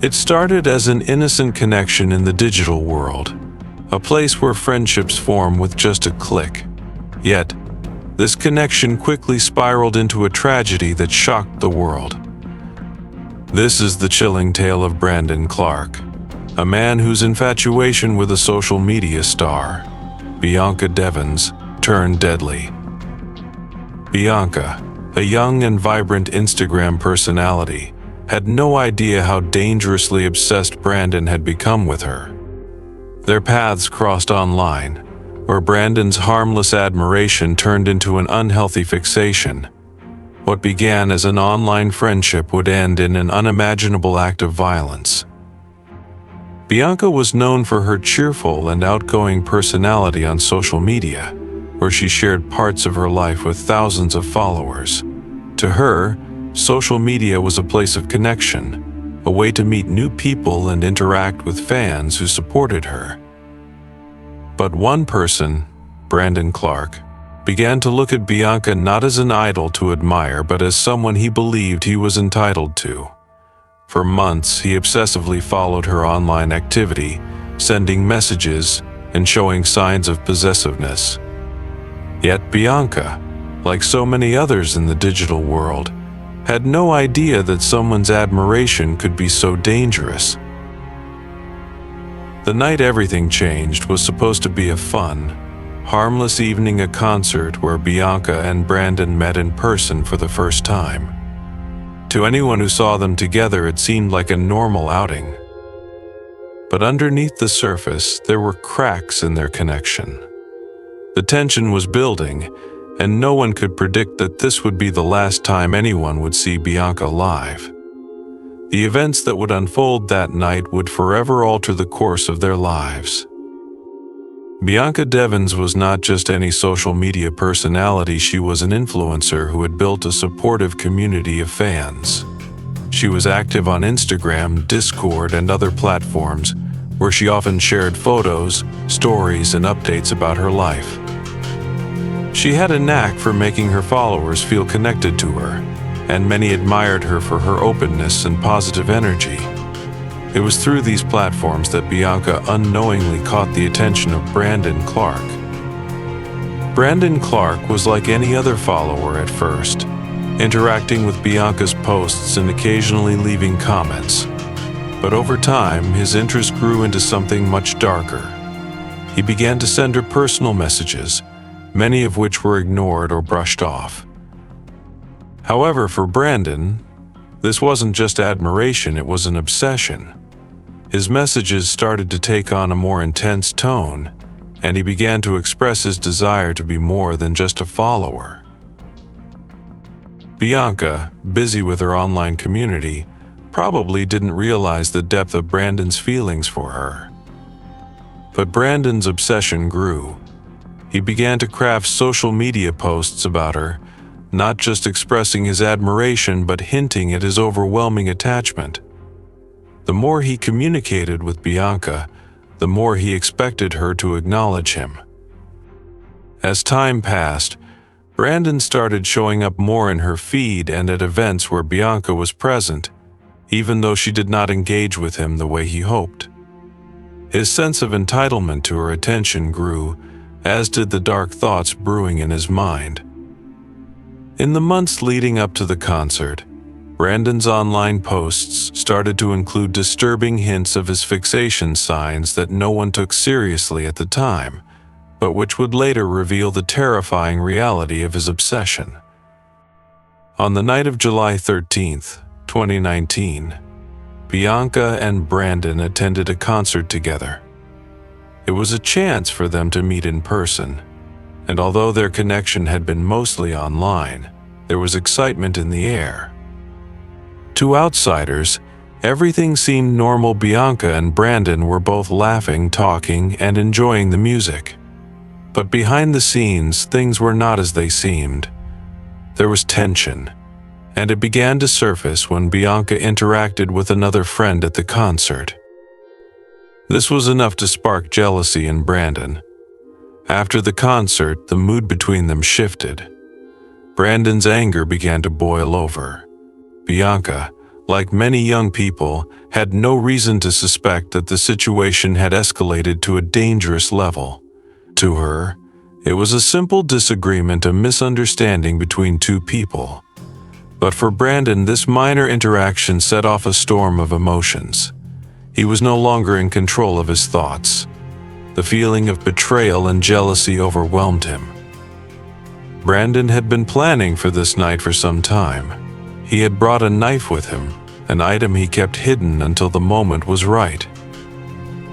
It started as an innocent connection in the digital world, a place where friendships form with just a click. Yet, this connection quickly spiraled into a tragedy that shocked the world. This is the chilling tale of Brandon Clark, a man whose infatuation with a social media star, Bianca Devins, turned deadly. Bianca, a young and vibrant Instagram personality, had no idea how dangerously obsessed Brandon had become with her. Their paths crossed online, where Brandon's harmless admiration turned into an unhealthy fixation. What began as an online friendship would end in an unimaginable act of violence. Bianca was known for her cheerful and outgoing personality on social media, where she shared parts of her life with thousands of followers. To her, social media was a place of connection, a way to meet new people and interact with fans who supported her. But one person, Brandon Clark, began to look at Bianca not as an idol to admire, but as someone he believed he was entitled to. For months, he obsessively followed her online activity, sending messages and showing signs of possessiveness. Yet Bianca, like so many others in the digital world, had no idea that someone's admiration could be so dangerous. The night everything changed was supposed to be a fun, harmless evening, a concert where Bianca and Brandon met in person for the first time. To anyone who saw them together, it seemed like a normal outing. But underneath the surface, there were cracks in their connection. The tension was building, and no one could predict that this would be the last time anyone would see Bianca live. The events that would unfold that night would forever alter the course of their lives. Bianca Devins was not just any social media personality, she was an influencer who had built a supportive community of fans. She was active on Instagram, Discord, and other platforms, where she often shared photos, stories, and updates about her life. She had a knack for making her followers feel connected to her, and many admired her for her openness and positive energy. It was through these platforms that Bianca unknowingly caught the attention of Brandon Clark. Brandon Clark was like any other follower at first, interacting with Bianca's posts and occasionally leaving comments. But over time, his interest grew into something much darker. He began to send her personal messages, many of which were ignored or brushed off. However, for Brandon, this wasn't just admiration, it was an obsession. His messages started to take on a more intense tone, and he began to express his desire to be more than just a follower. Bianca, busy with her online community, probably didn't realize the depth of Brandon's feelings for her. But Brandon's obsession grew. He began to craft social media posts about her, not just expressing his admiration but hinting at his overwhelming attachment. The more he communicated with Bianca, the more he expected her to acknowledge him. As time passed, Brandon started showing up more in her feed and at events where Bianca was present, even though she did not engage with him the way he hoped. His sense of entitlement to her attention grew, as did the dark thoughts brewing in his mind. In the months leading up to the concert, Brandon's online posts started to include disturbing hints of his fixation, signs that no one took seriously at the time, but which would later reveal the terrifying reality of his obsession. On the night of July 13th, 2019, Bianca and Brandon attended a concert together. It was a chance for them to meet in person, and although their connection had been mostly online, there was excitement in the air. To outsiders, everything seemed normal. Bianca and Brandon were both laughing, talking, and enjoying the music. But behind the scenes, things were not as they seemed. There was tension, and it began to surface when Bianca interacted with another friend at the concert. This was enough to spark jealousy in Brandon. After the concert, the mood between them shifted. Brandon's anger began to boil over. Bianca, like many young people, had no reason to suspect that the situation had escalated to a dangerous level. To her, it was a simple disagreement, a misunderstanding between two people. But for Brandon, this minor interaction set off a storm of emotions. He was no longer in control of his thoughts. The feeling of betrayal and jealousy overwhelmed him. Brandon had been planning for this night for some time. He had brought a knife with him, an item he kept hidden until the moment was right.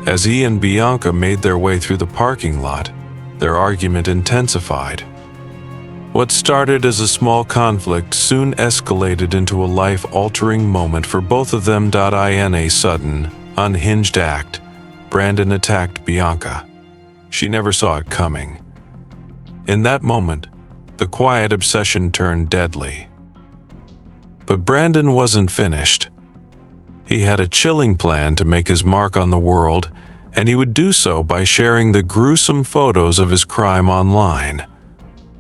As he and Bianca made their way through the parking lot, their argument intensified. What started as a small conflict soon escalated into a life-altering moment for both of them. In a sudden, unhinged act, Brandon attacked Bianca. She never saw it coming. In that moment, the quiet obsession turned deadly. But Brandon wasn't finished. He had a chilling plan to make his mark on the world, and he would do so by sharing the gruesome photos of his crime online.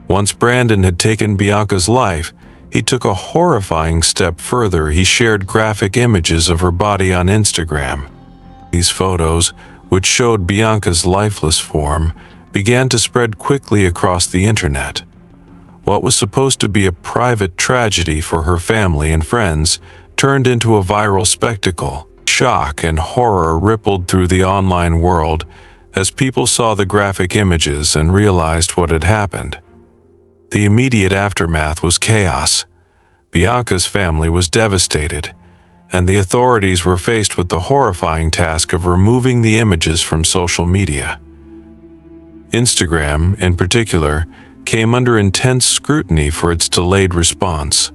Once Brandon had taken Bianca's life, he took a horrifying step further. He shared graphic images of her body on Instagram. These photos, which showed Bianca's lifeless form, began to spread quickly across the internet. What was supposed to be a private tragedy for her family and friends turned into a viral spectacle. Shock and horror rippled through the online world as people saw the graphic images and realized what had happened. The immediate aftermath was chaos. Bianca's family was devastated, and the authorities were faced with the horrifying task of removing the images from social media. Instagram, in particular, came under intense scrutiny for its delayed response.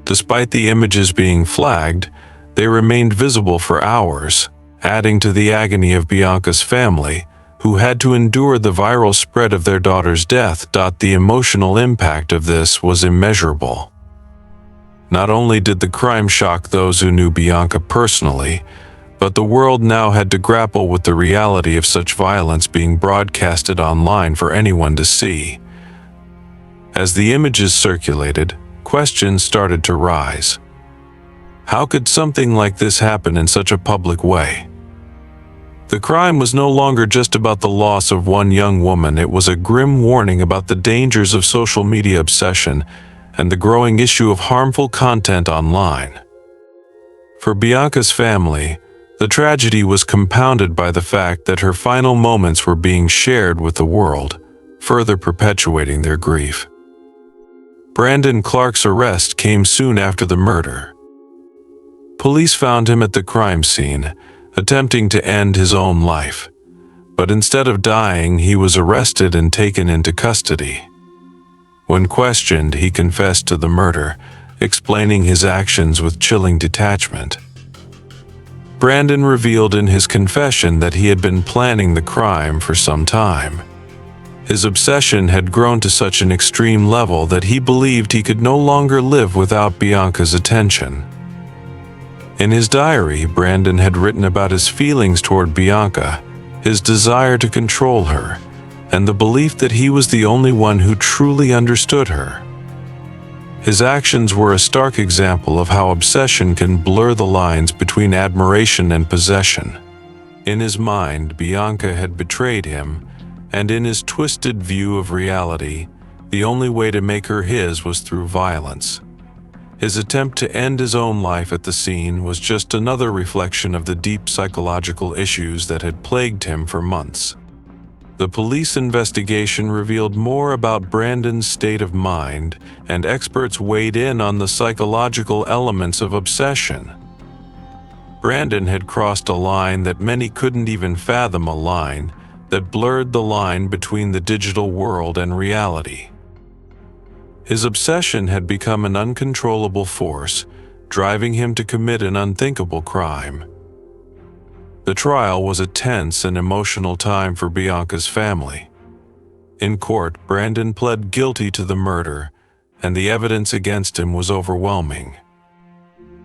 Despite the images being flagged, they remained visible for hours, adding to the agony of Bianca's family, who had to endure the viral spread of their daughter's death. The emotional impact of this was immeasurable. Not only did the crime shock those who knew Bianca personally, but the world now had to grapple with the reality of such violence being broadcasted online for anyone to see. As the images circulated, questions started to rise. How could something like this happen in such a public way? The crime was no longer just about the loss of one young woman. It was a grim warning about the dangers of social media obsession and the growing issue of harmful content online. For Bianca's family, the tragedy was compounded by the fact that her final moments were being shared with the world, further perpetuating their grief. Brandon Clark's arrest came soon after the murder. Police found him at the crime scene, attempting to end his own life. But instead of dying, he was arrested and taken into custody. When questioned, he confessed to the murder, explaining his actions with chilling detachment. Brandon revealed in his confession that he had been planning the crime for some time. His obsession had grown to such an extreme level that he believed he could no longer live without Bianca's attention. In his diary, Brandon had written about his feelings toward Bianca, his desire to control her, and the belief that he was the only one who truly understood her. His actions were a stark example of how obsession can blur the lines between admiration and possession. In his mind, Bianca had betrayed him, and in his twisted view of reality, the only way to make her his was through violence. His attempt to end his own life at the scene was just another reflection of the deep psychological issues that had plagued him for months. The police investigation revealed more about Brandon's state of mind, and experts weighed in on the psychological elements of obsession. Brandon had crossed a line that many couldn't even fathom, a line that blurred the line between the digital world and reality. His obsession had become an uncontrollable force, driving him to commit an unthinkable crime. The trial was a tense and emotional time for Bianca's family. In court, Brandon pled guilty to the murder, and the evidence against him was overwhelming.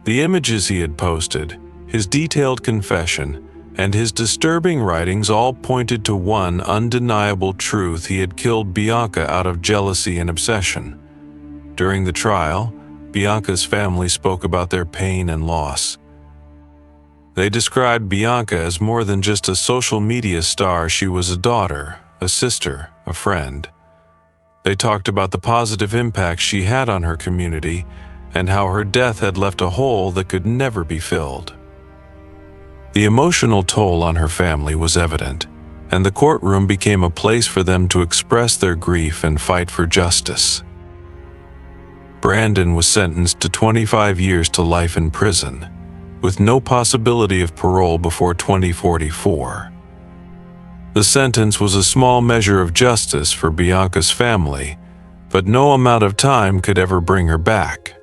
The images he had posted, his detailed confession, and his disturbing writings all pointed to one undeniable truth: he had killed Bianca out of jealousy and obsession. During the trial, Bianca's family spoke about their pain and loss. They described Bianca as more than just a social media star. She was a daughter, a sister, a friend. They talked about the positive impact she had on her community and how her death had left a hole that could never be filled. The emotional toll on her family was evident, and the courtroom became a place for them to express their grief and fight for justice. Brandon was sentenced to 25 years to life in prison, with no possibility of parole before 2044. The sentence was a small measure of justice for Bianca's family, but no amount of time could ever bring her back.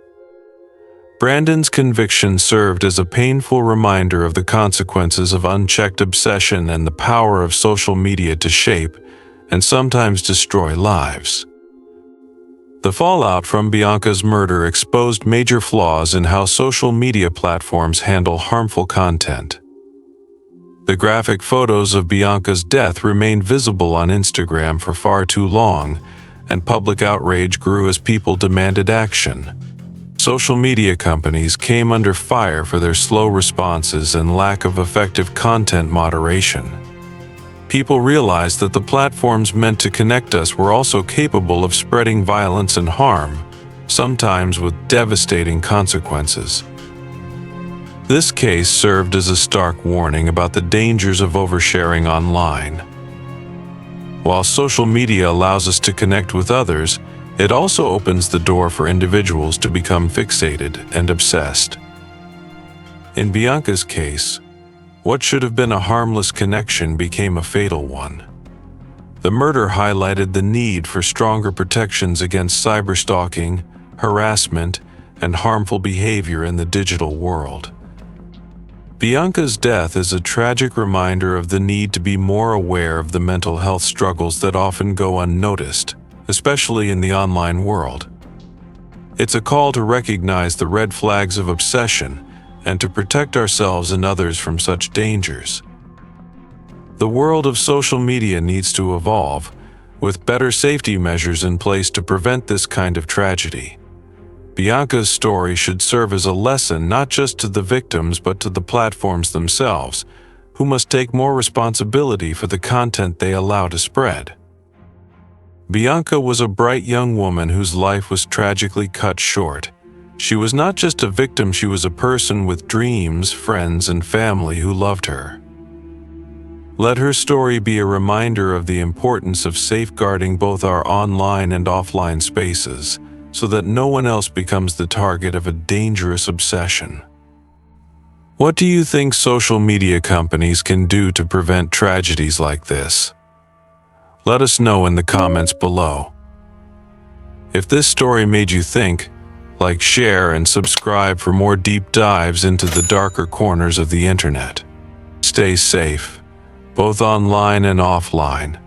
Brandon's conviction served as a painful reminder of the consequences of unchecked obsession and the power of social media to shape and sometimes destroy lives. The fallout from Bianca's murder exposed major flaws in how social media platforms handle harmful content. The graphic photos of Bianca's death remained visible on Instagram for far too long, and public outrage grew as people demanded action. Social media companies came under fire for their slow responses and lack of effective content moderation. People realized that the platforms meant to connect us were also capable of spreading violence and harm, sometimes with devastating consequences. This case served as a stark warning about the dangers of oversharing online. While social media allows us to connect with others, it also opens the door for individuals to become fixated and obsessed. In Bianca's case, what should have been a harmless connection became a fatal one. The murder highlighted the need for stronger protections against cyberstalking, harassment, and harmful behavior in the digital world. Bianca's death is a tragic reminder of the need to be more aware of the mental health struggles that often go unnoticed, especially in the online world. It's a call to recognize the red flags of obsession and to protect ourselves and others from such dangers. The world of social media needs to evolve, with better safety measures in place to prevent this kind of tragedy. Bianca's story should serve as a lesson not just to the victims but to the platforms themselves, who must take more responsibility for the content they allow to spread. Bianca was a bright young woman whose life was tragically cut short. She was not just a victim, she was a person with dreams, friends, and family who loved her. Let her story be a reminder of the importance of safeguarding both our online and offline spaces, so that no one else becomes the target of a dangerous obsession. What do you think social media companies can do to prevent tragedies like this? Let us know in the comments below. If this story made you think, like, share, and subscribe for more deep dives into the darker corners of the internet. Stay safe, both online and offline.